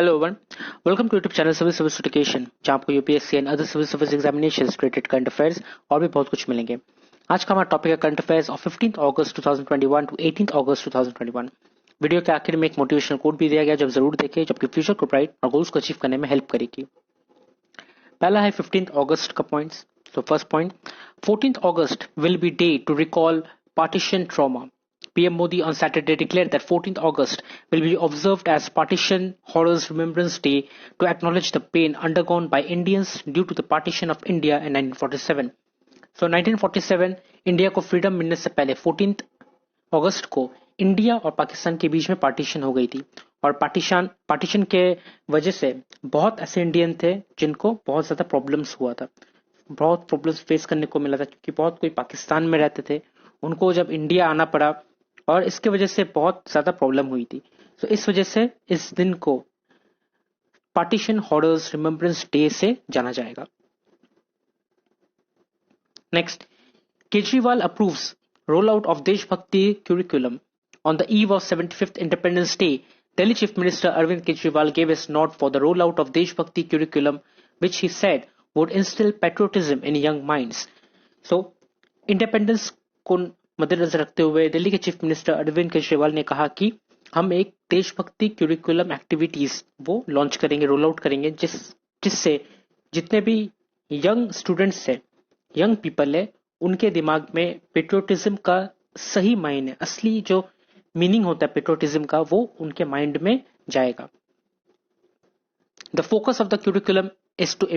Hello one welcome to YouTube channel civil service education, जहाँ आपको UPSC and other civil service examinations related current affairs और भी बहुत कुछ मिलेंगे। आज का हमारा टॉपिक है करंट अफेयर्स ऑफ 15 अगस्त 2021 टू 18 अगस्त 2021। वीडियो के आखिर में एक मोटिवेशनल कोट भी दिया गया, जब जरूर देखें, जबकि फ्यूचर को ब्राइट और गोल्स को अचीव करने में हेल्प करेगी। पहला है 15 अगस्त का पॉइंट्स। तो first point, 14th August will be day to recall partition trauma. PM Modi on Saturday declared that 14th August will be observed as Partition Horrors Remembrance Day to acknowledge the pain undergone by Indians due to the partition of India in 1947. So 1947 India को freedom मिलने से पहले 14th अगस्त को India और पाकिस्तान के बीच में partition हो गई थी, और पार्टीशन के वजह से बहुत ऐसे इंडियन थे जिनको बहुत ज्यादा प्रॉब्लम्स हुआ था, बहुत प्रॉब्लम्स फेस करने को मिला था, क्योंकि बहुत कोई पाकिस्तान में रहते थे, उनको जब इंडिया आना पड़ा और इसके वजह से बहुत ज्यादा प्रॉब्लम हुई थी। तो इस वजह से इस दिन को पार्टीशन हॉरर्स रिमेम्बरेंस डे से जाना जाएगा। Next, Kejriwal approves roll out of देशभक्ति curriculum on the eve of 75th Independence Day. Delhi Chief Minister Arvind Kejriwal gave his nod for the rollout of Deshbhakti curriculum, which he said would instill patriotism in young minds. So, independence को मद्देनजर रखते हुए दिल्ली के chief minister Arvind Kejriwal ने कहा कि हम एक देशभक्ति क्यूरिकुलम एक्टिविटीज वो लॉन्च करेंगे, रोल आउट करेंगे, जिससे जितने भी यंग स्टूडेंट्स है, यंग पीपल है, उनके दिमाग में पेट्रियोटिज्म का सही मायने, असली जो मीनिंग होता है पेट्रियोटिज्म का, वो उनके माइंड में जाएगा। The focus of the curriculum is to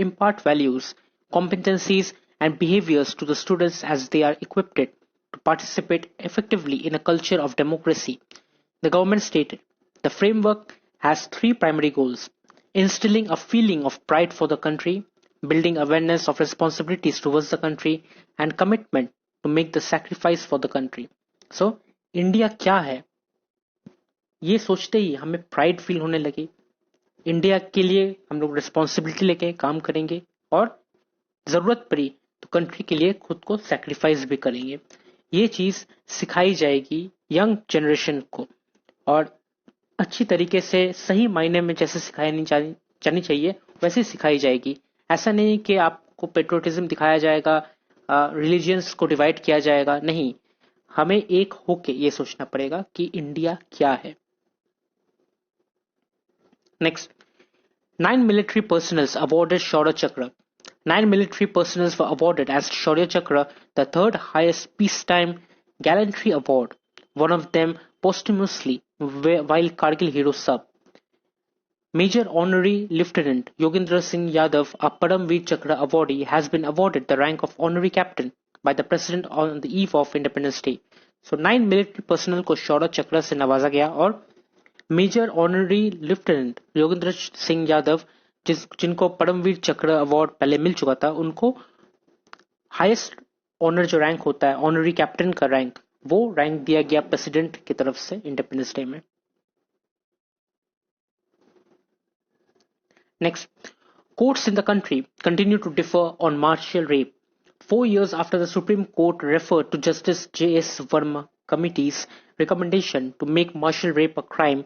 impart values, competencies, and behaviors to the students as they are equipped to participate effectively in a culture of democracy. The government stated the framework has three primary goals: instilling a feeling of pride for the country, building awareness of responsibilities towards the country, and commitment to make the sacrifice for the country. So, India क्या है ये सोचते ही हमें pride feel होने लगी। India के लिए हम लोग रिस्पॉन्सिबिलिटी लेके काम करेंगे और जरूरत पड़ी तो कंट्री के लिए खुद को सैक्रिफाइस भी करेंगे। ये चीज सिखाई जाएगी यंग जनरेशन को, और अच्छी तरीके से सही मायने में जैसे सिखाई नहीं जानी चाहिए वैसे सिखाई जाएगी। ऐसा नहीं कि आपको पेट्रियोटिज्म दिखाया जाएगा, रिलीजियंस को डिवाइड किया जाएगा, नहीं, हमें एक होके ये सोचना पड़ेगा कि इंडिया क्या है। Next, 9 military personnel awarded Shaurya Chakra. 9 military personnel were awarded as Shaurya Chakra, the third highest peacetime gallantry award, one of them posthumously while Kargil Hero Sub. Major Honorary Lieutenant Yogendra Singh Yadav, a Padam Veer Chakra awardee, has been awarded the rank of Honorary Captain by the President on the eve of Independence Day. So 9 military personnel को शौर्य चक्र से नवाजा गया, और major honorary lieutenant Yogendra Singh Yadav, जिनको परमवीर चक्र award पहले मिल चुका था, उनको हाईएस्ट ऑनर जो रैंक होता है, ऑनरी कैप्टन का रैंक, वो रैंक दिया गया प्रेसिडेंट की तरफ से इंडिपेंडेंस डे में। Next, courts in the country continue to differ on marital rape. 4 years after the Supreme Court referred to Justice J.S. Verma Committee's recommendation to make martial rape a crime,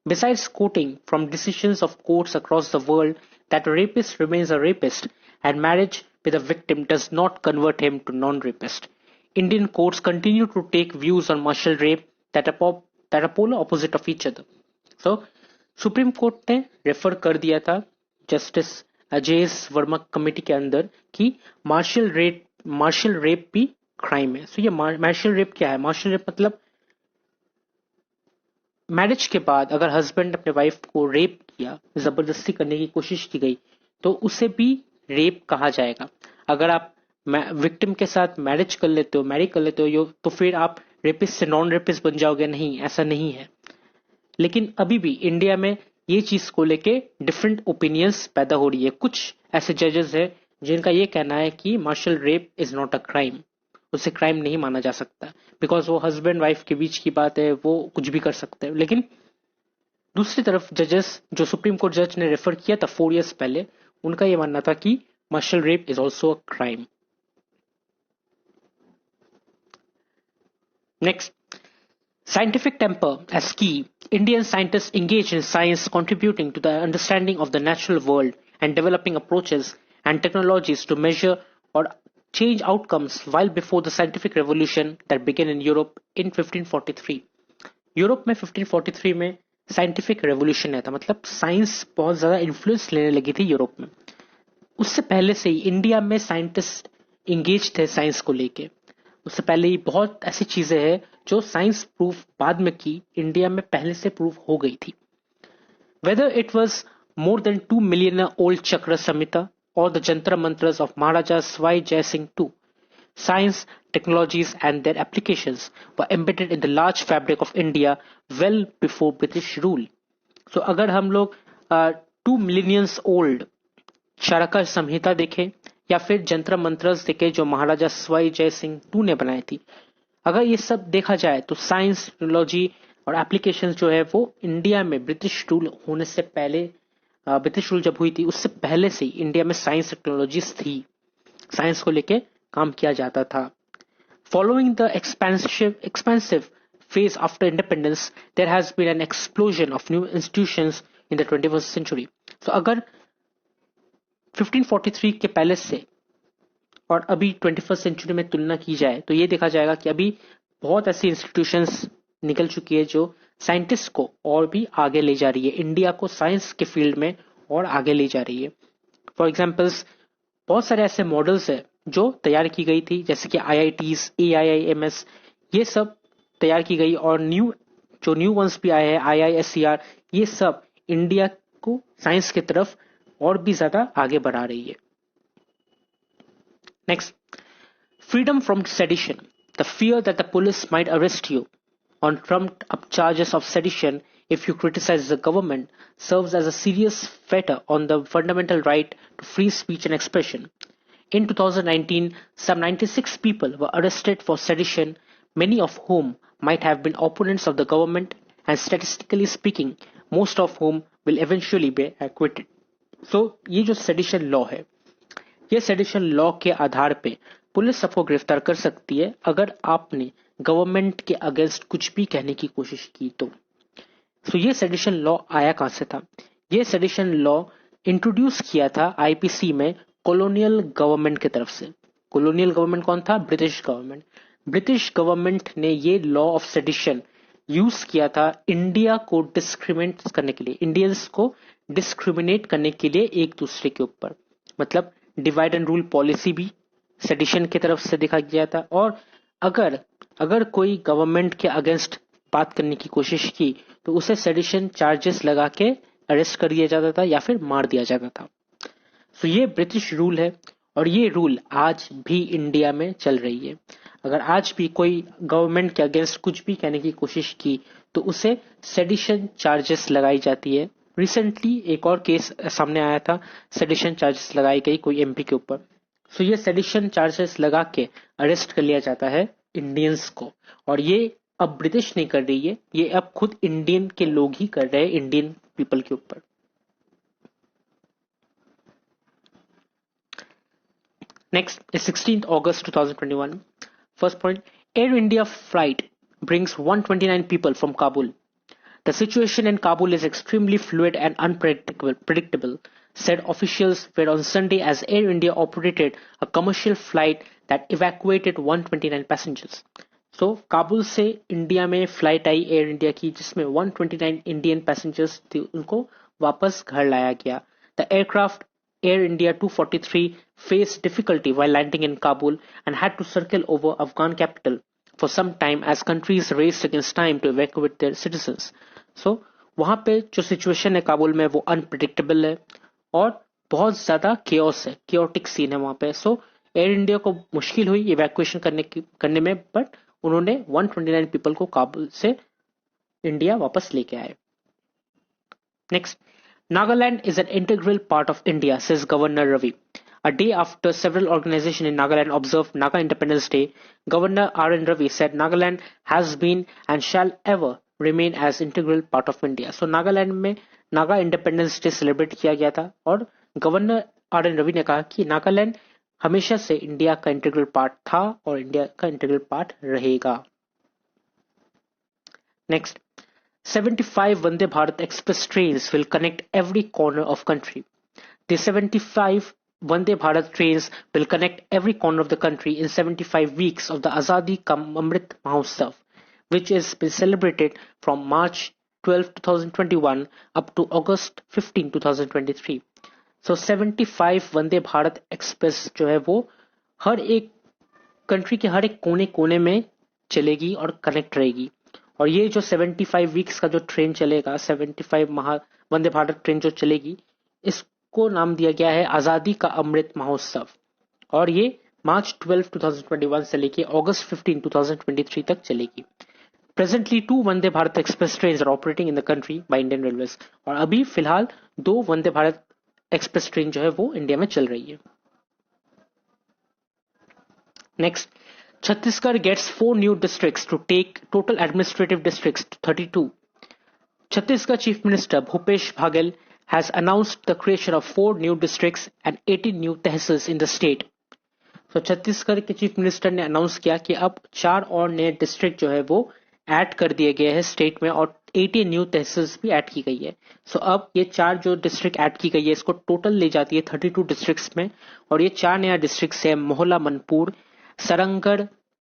besides quoting from decisions of courts across the world that a rapist remains a rapist and marriage with a victim does not convert him to non-rapist, Indian courts continue to take views on martial rape that are polar opposite of each other. So, supreme court ने refer कर दिया था justice J.S. Verma committee के अंदर कि marital rape भी crime है। सो ये मार्शल रेप क्या है? मार्शल रेप मतलब मैरिज के बाद अगर हस्बैंड अपने वाइफ को रेप किया, जबरदस्ती करने की कोशिश की गई, तो उसे भी रेप कहा जाएगा। अगर आप विक्टिम के साथ मैरिज कर लेते हो, मैरी कर लेते हो, तो फिर आप रेपिस्ट से नॉन रेपिस्ट बन जाओगे? नहीं, ऐसा नहीं है। लेकिन अभी भी इंडिया में ये चीज को लेके डिफरेंट ओपिनियंस पैदा हो रही है। कुछ ऐसे जजेस हैं जिनका ये कहना है कि marital rape is not a crime, उसे क्राइम नहीं माना जा सकता, बिकॉज वो हस्बैंड वाइफ के बीच की बात है, वो कुछ भी कर सकते हैं। लेकिन दूसरी तरफ जजेस, जो सुप्रीम कोर्ट जज ने रेफर किया था 4 years पहले, उनका ये मानना था कि marital rape is also a crime. Next, scientific temper as key Indian scientists engaged in science, contributing to the understanding of the natural world and developing approaches and technologies to measure or change outcomes while before the scientific revolution that began in Europe in 1543. Europe में 1543 में scientific revolution आया था, मतलब science बहुत ज्यादा influence लेने लगी थी यूरोप में. उससे पहले से ही इंडिया में साइंटिस्ट इंगेज थे साइंस को लेके. उससे पहले ही बहुत ऐसी चीजें हैं जो साइंस प्रूफ बाद में की इंडिया में पहले से प्रूफ हो गई थी. Whether it was more than 2 million old Chakra Samhita और the Jantar Mantars of Maharaja Sawai Jai Singh two, science, technologies and their applications were embedded in the large fabric of India well before British rule. So अगर हम लोग 2 मिलियंस ओल्ड चरका संहिता देखें या फिर जंतर मंत्रस देखें जो महाराजा सवाई जय सिंह टू ने बनाई थी, अगर ये सब देखा जाए तो साइंस, टेक्नोलॉजी और एप्लीकेशंस जो है वो इंडिया में ब्रिटिश रूल होने से पहले, ब्रिटिश रूल जब हुई थी उससे पहले से ही इंडिया में साइंस टेक्नोलॉजीज थी. साइंस को लेके काम किया जाता था. Following the expansive phase after independence, there has been an explosion of new institutions in the 21st century. So अगर 1543 के पहले से और अभी 21st सेंचुरी में तुलना की जाए तो ये देखा जाएगा कि अभी बहुत ऐसी इंस्टीट्यूशंस निकल चुकी है जो साइंटिस्ट को और भी आगे ले जा रही है, इंडिया को साइंस के फील्ड में और आगे ले जा रही है. फॉर एग्जाम्पल्स बहुत सारे ऐसे मॉडल्स है जो तैयार की गई थी, जैसे कि IITs, AIIMS, ये सब तैयार की गई और न्यू वंस भी आए हैं, IISER, ये सब इंडिया को साइंस की तरफ और भी ज्यादा आगे बढ़ा रही है. Next, freedom from sedition. The fear that the police might arrest you on trumped up charges of sedition if you criticize the government serves as a serious fetter on the fundamental right to free speech and expression. In 2019, some 96 people were arrested for sedition, many of whom might have been opponents of the government and statistically speaking, most of whom will eventually be acquitted. So, ये जो sedition law है, ये sedition law के आधार पे police आपको गिरफ्तार कर सकती है अगर आपने गवर्नमेंट के अगेंस्ट कुछ भी कहने की कोशिश की तो. ये सेडिशन लॉ आया कहां से था? ये सेडिशन लॉ इंट्रोड्यूस किया था आईपीसी में कॉलोनियल गवर्नमेंट की तरफ से. कॉलोनियल गवर्नमेंट कौन था? British government. ब्रिटिश गवर्नमेंट ने ये लॉ ऑफ सेडिशन यूज किया था इंडिया को डिस्क्रिमिनेट करने के लिए, इंडियंस को डिस्क्रिमिनेट करने के लिए एक दूसरे के ऊपर. मतलब डिवाइड एंड रूल पॉलिसी भी सेडिशन की तरफ से देखा गया था. और अगर कोई गवर्नमेंट के अगेंस्ट बात करने की कोशिश की तो उसे सेडिशन चार्जेस लगा के अरेस्ट कर दिया जाता था या फिर मार दिया जाता था. ये ब्रिटिश रूल है और ये रूल आज भी इंडिया में चल रही है. अगर आज भी कोई गवर्नमेंट के अगेंस्ट कुछ भी कहने की कोशिश की तो उसे सेडिशन चार्जेस लगाई जाती है. रिसेंटली एक और केस सामने आया था, सेडिशन चार्जेस लगाई गई कोई एमपी के ऊपर. ये सेडिशन चार्जेस लगा के अरेस्ट कर लिया जाता है इंडियंस को. और ये अब ब्रिटिश नहीं कर रही है, ये अब खुद इंडियन के लोग ही कर रहे हैं इंडियन पीपल के ऊपर. Next is 16th August 2021. First point, Air India flight brings 129 people from Kabul. The situation in Kabul is extremely fluid and unpredictable, said officials were on Sunday as Air India operated a commercial flight that evacuated 129 passengers. Kabul से India में flight I air India की जिसमें 129 Indian passengers थे, उनको वापस घर लाया गया. The aircraft Air India 243 faced difficulty while landing in Kabul and had to circle over Afghan capital for some time as countries raced against time to evacuate their citizens. वहां पे जो situation है काबुल में वो अनप्रिडिक्टेबल है और बहुत ज्यादा केओस है, केओटिक सीन है वहां पे. एयर इंडिया को मुश्किल हुई इवैक्यूएशन करने में, बट उन्होंने 129 पीपल को काबुल से इंडिया वापस लेके आए. Next, Nagaland is an integral part of India, says Governor Ravi. A day after several organizations in Nagaland observed Naga Independence Day, Governor R.N. Ravi said Nagaland has been and shall ever remain as integral part of India. Nagaland में Naga independence day celebrate किया गया था और governor R.N. Ravi ने कहा कि नागालैंड हमेशा से इंडिया का इंटीग्रल पार्ट था और इंडिया का इंटीग्रल पार्ट रहेगा. Next, 75 Vande Bharat Express trains will connect every corner of country. The 75 Vande Bharat trains will connect every corner of the country in 75 weeks of the Azadi Kam Amrit Mahotsav, which is been celebrated from March 12, 2021 up to August 15, 2023. So 75 Vande Bharat express जो है वो हर एक country के हर एक कोने कोने में चलेगी और कनेक्ट रहेगी. और ये जो 75 वीक्स का जो ट्रेन चलेगा, 75 वंदे भारत ट्रेन जो चलेगी, इसको नाम दिया गया है आजादी का अमृत महोत्सव. और ये March 12, 2021 से लेके August 15, 2023 तक चलेगी. Presently, 2 Vande Bharat Express trains are operating in the country by Indian Railways. और अभी फिलहाल 2 वंदे भारत एक्सप्रेस ट्रेन जो है वो इंडिया में चल रही है. Next, Chhattisgarh gets 4 new districts to take total administrative districts to 32. Chhattisgarh Chief Minister Bhupesh Baghel has announced the creation of 4 new districts and 18 new tehsils in the state. तो छत्तीसगढ़ के chief minister ने announce किया कि अब 4 और नए district जो है वो ऐड कर दिए गए हैं स्टेट में और 80 न्यू तहसील्स भी ऐड की गई है. सो अब ये 4 जो डिस्ट्रिक्ट ऐड की गई है इसको टोटल ले जाती है 32 डिस्ट्रिक्ट्स में. और ये 4 नया डिस्ट्रिक्ट्स है Mohla Manpur, Sarangarh,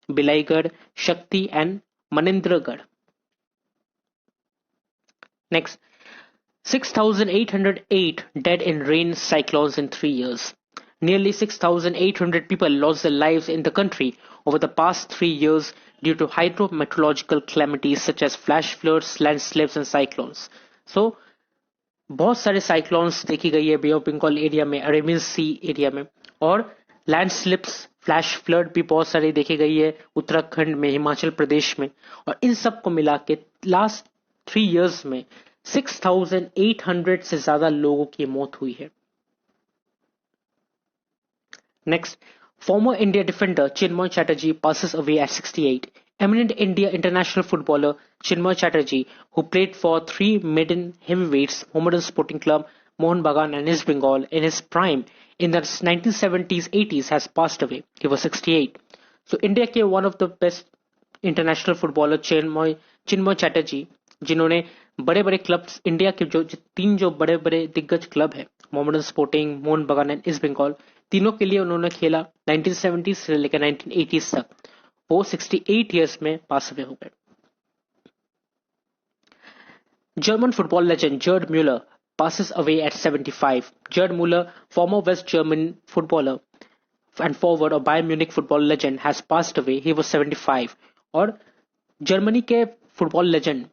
Bilaigarh, Shakti and Manindragarh. Next, 6,808 dead in rain cyclones in 3 years. Nearly 6,800 people lost their lives in the country over the past 3 years due to hydrometeorological calamities such as flash floods, landslips and cyclones. So, बहुत सारे cyclones देखी गई है बे of Bengal area में, Arabian सी area में, और लैंडस्लिप्स, flash flood भी बहुत सारी देखी गई है उत्तराखंड में, हिमाचल प्रदेश में. और इन सब को मिला के लास्ट 3 years में 6,800 से ज्यादा लोगों की मौत हुई है. Next, former India defender Chinmoy Chatterjee passes away at 68. Eminent India international footballer Chinmoy Chatterjee, who played for 3 maiden heavyweights Mohammedan Sporting Club, Mohun Bagan and East Bengal in his prime in the 1970s-80s, has passed away. He was 68. So India के one of the best international footballer Chinmoy Chatterjee, जिन्होंने बड़े बड़े clubs India के जो 3 जो बड़े बड़े दिग्गज क्लब है, मोहम्मदन स्पोर्टिंग, मोहन बगान एंड ईस्ट बंगाल, तीनों के लिए उन्होंने खेला 1970 से लेकर 1980 तक. वो 68 इयर्स में पास अवे हो गए. German football legend Gerd Müller passes away at 75. Gerd Müller, former West German footballer and forward of Bayern Munich football legend, has passed away. He was 75. और जर्मनी के फुटबॉल लेजेंड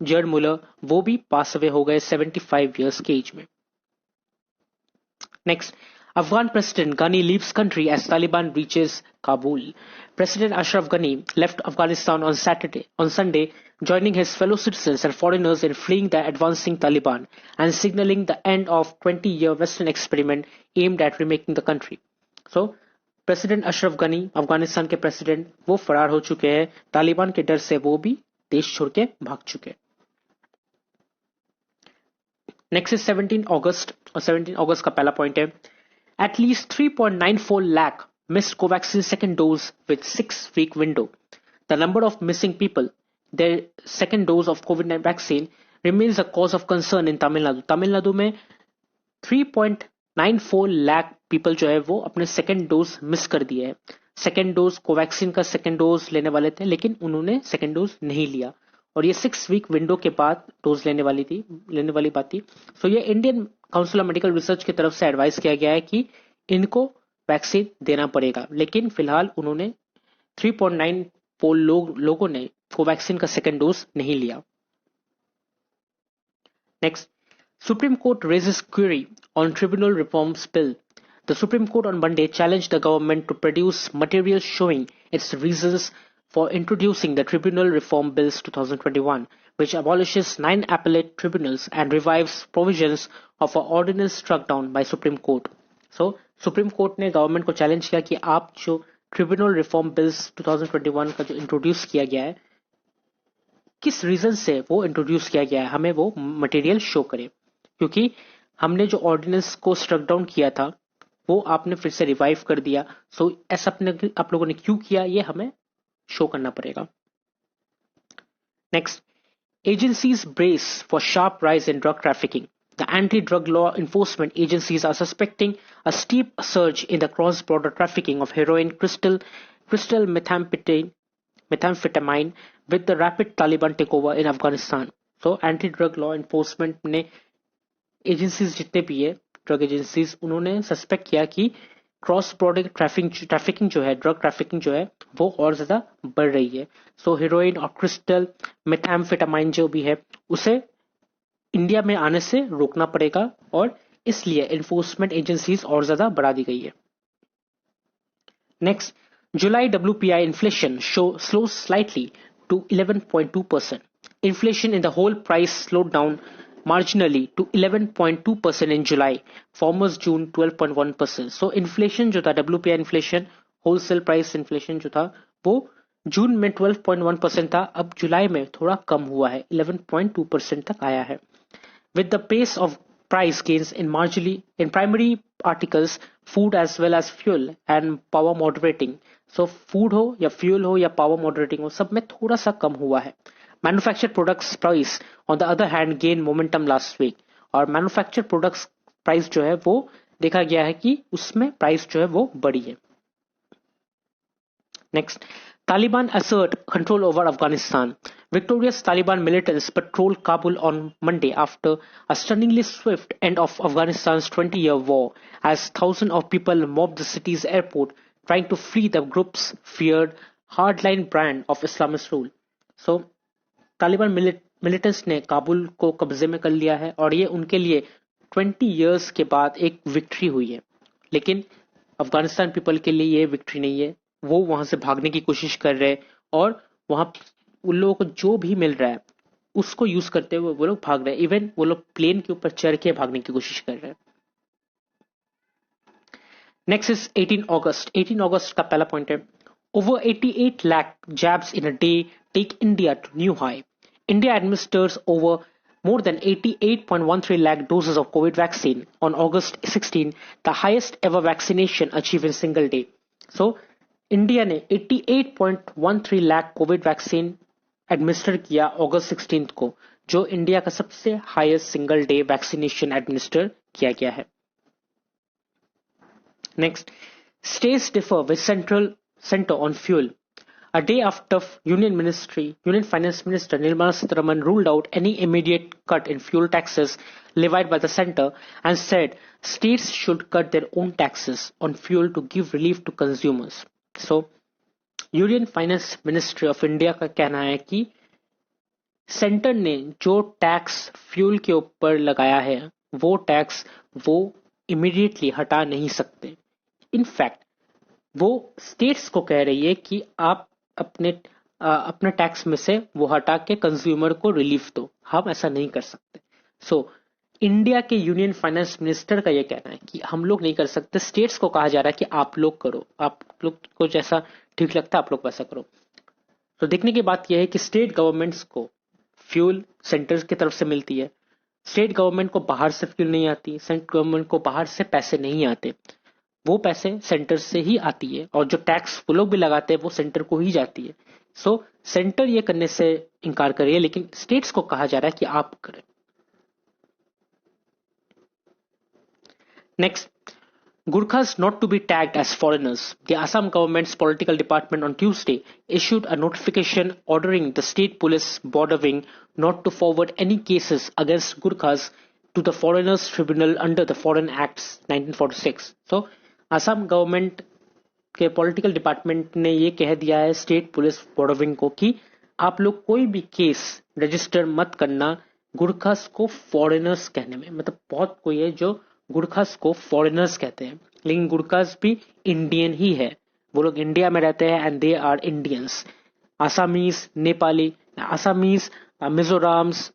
जर्ड मुलर वो भी pass away हो गए 75 years के as में. Next, Afghan President Ghani leaves country as Taliban reaches Kabul. President Ashraf Ghani left Afghanistan on Sunday, joining his fellow citizens and foreigners in fleeing the advancing Taliban and signaling the end of 20-year Western experiment aimed at remaking the country. So, President Ashraf Ghani, Afghanistan के president, वो फरार हो चुके हैं. तालिबान के डर से वो भी देश छोड़ के भाग चुके हैं. नेक्स्ट इज 17 अगस्त, और 17 अगस्त का पहला पॉइंट है, at least 3.94 lakh missed Covaxin second dose with 6-week window. The number of missing people, their second dose of COVID-19 vaccine, remains a cause of concern in Tamil Nadu. Tamil Nadu में 3.94 lakh people जो है वो अपने second dose miss कर दिए हैं. Second dose Covaxin का second dose लेने वाले थे लेकिन उन्होंने सेकेंड डोज नहीं लिया और ये 6 वीक विंडो के बाद डोज लेने वाली बात थी. सो ये Indian council of medical research की तरफ से एडवाइस किया गया है कि इनको वैक्सीन देना पड़ेगा, लेकिन फिलहाल उन्होंने 3.94 लोगों ने कोवैक्सीन का सेकेंड डोज नहीं लिया. Next, Supreme Court raises query on tribunal reforms bill. The Supreme Court on Monday challenged the government to produce material showing its reasons for introducing the Tribunal Reform Bills 2021, which abolishes 9 appellate tribunals and revives provisions of an ordinance struck down by Supreme Court. So, Supreme Court ने government को challenge किया कि आप जो tribunal reform bills 2021 का जो introduce किया गया है, किस रीजन से वो इंट्रोड्यूस किया गया है, हमें वो मटेरियल शो करे, क्योंकि हमने जो ऑर्डिनेंस को स्ट्रक डाउन किया था वो आपने फिर से रिवाइव कर दिया. सो ऐसा आप लोगों ने क्यों किया, ये हमें शो करना पड़ेगा. Next, Agencies brace for sharp rise in drug trafficking. The anti-drug law enforcement agencies are suspecting a steep surge in the cross-border trafficking of heroin, crystal methamphetamine with the rapid Taliban takeover in Afghanistan. So anti-drug law enforcement ने agencies जितने भी है drug agencies उन्होंने suspect किया कि cross border trafficking जो है drug trafficking जो है वो और ज्यादा बढ़ रही है. सो हीरोइन और क्रिस्टल मेथाम्फेटामाइन जो भी है उसे इंडिया में आने से रोकना पड़ेगा और इसलिए एनफोर्समेंट एजेंसीज और ज्यादा बढ़ा दी गई है. Next, July WPI inflation slows slightly to 11.2%. Inflation in the whole price slowed down marginally to 11.2% in July, former June 12.1%. So inflation जो था WPI inflation, wholesale price inflation जो था वो जून में 12.1% था, अब जुलाई में थोड़ा कम हुआ है, 11.2% तक आया है. With the pace of price gains in primary articles, food as well as fuel and power moderating. So food हो या fuel हो या power moderating हो, सब में थोड़ा सा कम हुआ है. Manufactured products price on the other hand gained momentum last week. और manufactured products price जो है वो देखा गया है कि उसमें price जो है वो बढ़ी है. Next, Taliban assert control over Afghanistan. Victorious Taliban militants patrolled Kabul on Monday after a stunningly swift end of Afghanistan's 20-year war, as thousands of people mobbed the city's airport trying to flee the group's feared hardline brand of Islamist rule. So, Taliban militants ने काबुल को कब्जे में कर लिया है और ये उनके लिए 20 इयर्स के बाद एक विक्ट्री हुई है. लेकिन अफगानिस्तान पीपल के लिए ये विक्ट्री नहीं है. वो वहां से भागने की कोशिश कर रहे हैं और वहां उन लोगों को जो भी मिल रहा है उसको यूज करते हुए वो लोग भाग रहे हैं. इवन वो लोग प्लेन के ऊपर चढ़ के भागने की कोशिश कर रहे हैं. नेक्स्ट इज 18 अगस्त का पहला पॉइंट है. Over 88 lakh jabs in a day take India to new high. India administers over more than 88.13 lakh doses of COVID vaccine on August 16, the highest ever vaccination achieved in a single day. So, India ने 88.13 lakh COVID vaccine administer किया August 16 को, जो India का सबसे highest single day vaccination administer किया गया है. Next, states differ with center on fuel. A day after Union Finance Minister Nirmala Sitharaman ruled out any immediate cut in fuel taxes levied by the center and said states should cut their own taxes on fuel to give relief to consumers. So, Union Finance Ministry of India का कहना है कि centre ने जो tax fuel के ऊपर लगाया है वो टैक्स वो इमीडिएटली हटा नहीं सकते. इनफैक्ट वो स्टेट्स को कह रही है कि आप अपने टैक्स में से वो हटा के कंज्यूमर को रिलीफ दो. हम ऐसा नहीं कर सकते. सो इंडिया के यूनियन फाइनेंस मिनिस्टर का ये कहना है कि हम लोग नहीं कर सकते. स्टेट्स को कहा जा रहा है कि आप लोग करो, आप लोग को जैसा ठीक लगता है आप लोग वैसा करो. तो देखने की बात यह है कि स्टेट गवर्नमेंट्स को फ्यूल सेंटर्स की तरफ से मिलती है. स्टेट गवर्नमेंट को बाहर से फ्यूल नहीं आती, सेंट्रल गवर्नमेंट को बाहर से पैसे नहीं आते, वो पैसे सेंटर से ही आती है और जो टैक्स वो लोग भी लगाते हैं वो सेंटर को ही जाती है. सो सेंटर ये करने से इनकार कर रही है लेकिन स्टेट्स को कहा जा रहा है कि आप करें. Next, Gurkhas not to be tagged as foreigners. The Assam government's political department on Tuesday issued a notification ordering the state police border wing not to forward any cases against Gurkhas to the Foreigners Tribunal under the Foreign Acts 1946. So, Assam government के political department ने ये कह दिया है state police border wing को कि आप लोग कोई भी केस रजिस्टर मत करना गुरखास को फॉरेनर्स कहने में. मतलब बहुत कोई है जो गुरखास को फॉरेनर्स कहते हैं लेकिन गुरखास भी इंडियन ही है. वो लोग इंडिया में रहते हैं and they are Indians. Assamese, Nepali, Assamese, Mizorams,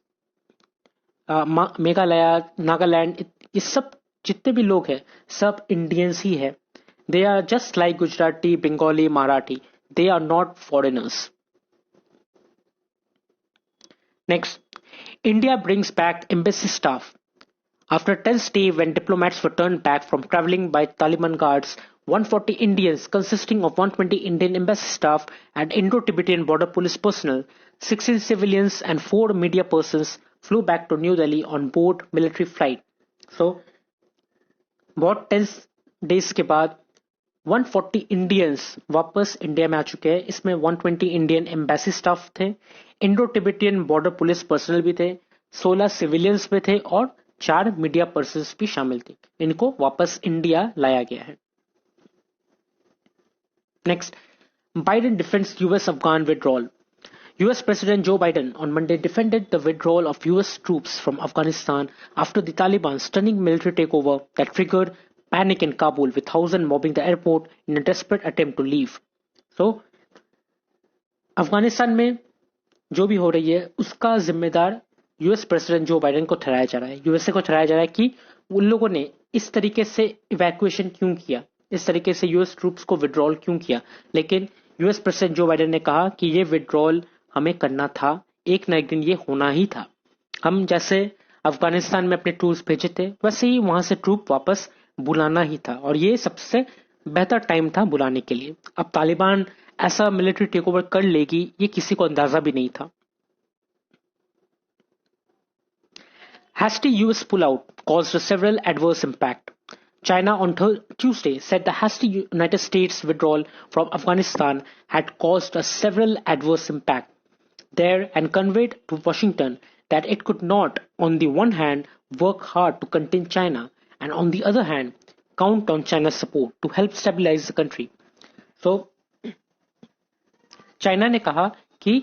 Meghalaya, Nagaland, ये सब जितने भी लोग हैं सब इंडियंस ही है. They are just like Gujarati, Bengali, Marathi. They are not foreigners. Next, India brings back embassy staff. After a tense day when diplomats were turned back from traveling by Taliban guards, 140 Indians consisting of 120 Indian embassy staff and Indo-Tibetan border police personnel 16 civilians and 4 media persons flew back to New Delhi on board military flight. So बहुत 10 days के बाद 140 Indians वापस India में आ चुके हैं. इसमें 120 Indian embassy staff थे, Indo Tibetan border police personal भी थे, 16 सिविलियंस में थे और 4 मीडिया पर्सन्स भी शामिल थे. इनको वापस इंडिया लाया गया है. Next, Biden defends US Afghan withdrawal. US President Joe Biden on Monday defended the withdrawal of US troops from Afghanistan after the Taliban's stunning military takeover that triggered panic in Kabul with thousands mobbing the airport in a desperate attempt to leave. So, Afghanistan में जो भी हो रही है उसका जिम्मेदार US president Joe Biden को ठहराया जा रहा है. यूएसए को ठहराया जा रहा है कि उन लोगों ने इस तरीके से इवैक्यूएशन क्यों किया, इस तरीके से यूएस ट्रूप्स को विड्रॉल क्यों किया. लेकिन यूएस प्रेसिडेंट जो बाइडेन ने कहा कि ये विड्रॉल हमें करना था, एक ना एक दिन ये होना ही था. हम जैसे अफगानिस्तान में अपने ट्रूप्स भेजे थे वैसे ही वहां से ट्रूप वापस बुलाना ही था और ये सबसे बेहतर टाइम था बुलाने के लिए. अब तालिबान ऐसा मिलिट्री टेक ओवर कर लेगी ये किसी को अंदाजा भी नहीं था. Hasty US pullout caused several adverse impact. China on Tuesday said the hasty United States withdrawal from Afghanistan had caused several adverse impact there and conveyed to Washington that it could not, on the one hand, work hard to contain China and on the other hand, count on China's support to help stabilize the country. So, China ने कहा कि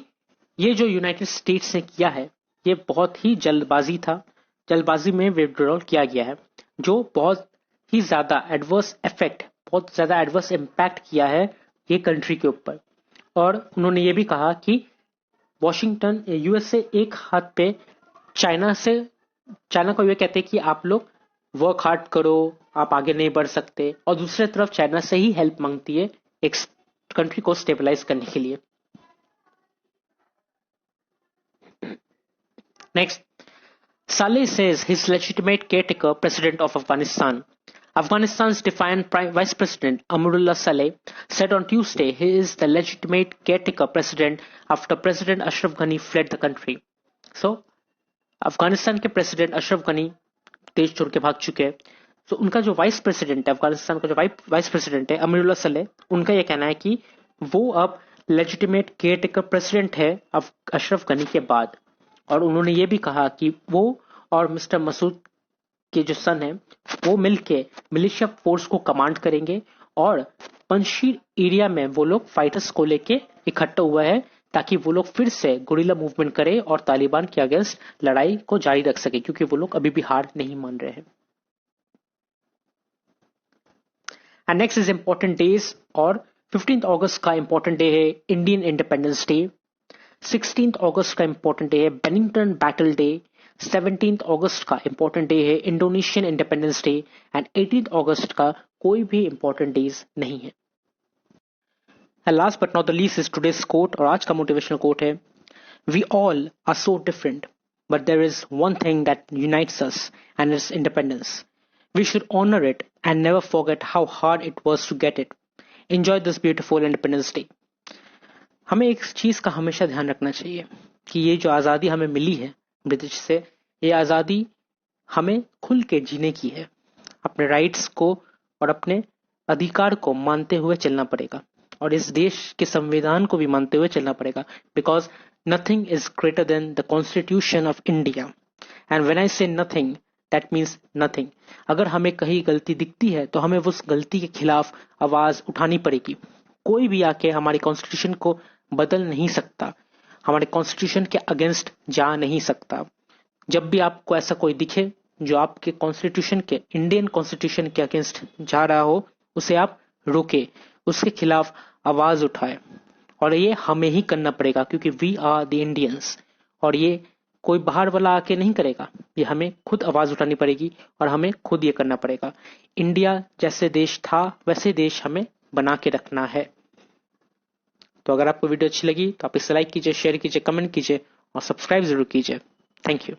ये जो United states ने किया है ये बहुत ही जल्दबाजी था, जल्दबाजी में विड्रॉल किया गया है जो बहुत ही ज्यादा एडवर्स इफेक्ट, बहुत ज्यादा एडवर्स इम्पैक्ट किया है ये कंट्री के ऊपर. और उन्होंने ये भी कहा कि वॉशिंगटन यूएसए एक हाथ पे चाइना को ये कहते हैं कि आप लोग वर्क हार्ड करो, आप आगे नहीं बढ़ सकते, और दूसरी तरफ चाइना से ही हेल्प मांगती है एक कंट्री को स्टेबलाइज करने के लिए. Next, Saleh says his legitimate caretaker president of Afghanistan. Afghanistan's defiant Vice President Amarullah Saleh said on Tuesday he is the legitimate caretaker president after President Ashraf Ghani fled the country. So, Afghanistan के president Ashraf Ghani देश छोड़ के भाग चुके हैं. तो उनका जो वाइस प्रेसिडेंट है, अफगानिस्तान का जो वाइस प्रेसिडेंट है अमरुल्लाह सलेह, उनका यह कहना है कि वो अब लेजिटिमेट केयरटेकर प्रेसिडेंट है अशरफ गनी के बाद. और उन्होंने ये भी कहा कि वो और मिस्टर मसूद के जो सन है वो मिलके मिलिशिया फोर्स को कमांड करेंगे और पंजशीर एरिया में वो लोग फाइटर्स को लेके इकट्ठा हुआ है ताकि वो लोग फिर से गुरिल्ला मूवमेंट करें और तालिबान के अगेंस्ट लड़ाई को जारी रख सके, क्योंकि वो लोग अभी भी हार नहीं मान रहे हैं. And next is important days, और 15 अगस्त का इंपॉर्टेंट डे है इंडियन इंडिपेंडेंस डे, 16 अगस्त का इंपॉर्टेंट डे है बेनिंगटन बैटल डे, 17 अगस्त का इंपॉर्टेंट डे है इंडोनेशियन इंडिपेंडेंस डे एंड 18 अगस्त का कोई भी इंपॉर्टेंट डेज नहीं है. And last but not the least is today's quote, और आज का मोटिवेशनल कोट है, we all are so different but there is one thing that unites us and it's independence. We should honour it and never forget how hard it was to get it. Enjoy this beautiful independence day. हमें एक चीज का हमेशा ध्यान रखना चाहिए कि ये जो आज़ादी हमें मिली है ब्रिटिश से, ये आज़ादी हमें खुल के जीने की है. अपने राइट्स को और अपने अधिकार को मानते हुए चलना पड़ेगा और इस देश के संविधान को भी मानते हुए चलना पड़ेगा. Because nothing is greater than the constitution of India. And when I से नथिंग दैट मीन्स नथिंग. अगर हमें कहीं गलती दिखती है तो हमें उस गलती के खिलाफ आवाज उठानी पड़ेगी. कोई भी आके हमारी कॉन्स्टिट्यूशन को बदल नहीं सकता, हमारे कॉन्स्टिट्यूशन के अगेंस्ट जा नहीं सकता. जब भी आपको ऐसा कोई दिखे जो आपके कॉन्स्टिट्यूशन के, इंडियन कॉन्स्टिट्यूशन के अगेंस्ट जा रहा हो, उसे आप रोके, उसके खिलाफ आवाज उठाए. और ये हमें ही करना पड़ेगा क्योंकि वी आर द इंडियंस. और ये कोई बाहर वाला आके नहीं करेगा, ये हमें खुद आवाज उठानी पड़ेगी और हमें खुद ये करना पड़ेगा. इंडिया जैसे देश था वैसे देश हमें बना के रखना है. तो अगर आपको वीडियो अच्छी लगी तो आप इसे लाइक कीजिए, शेयर कीजिए, कमेंट कीजिए और सब्सक्राइब जरूर कीजिए. Thank you.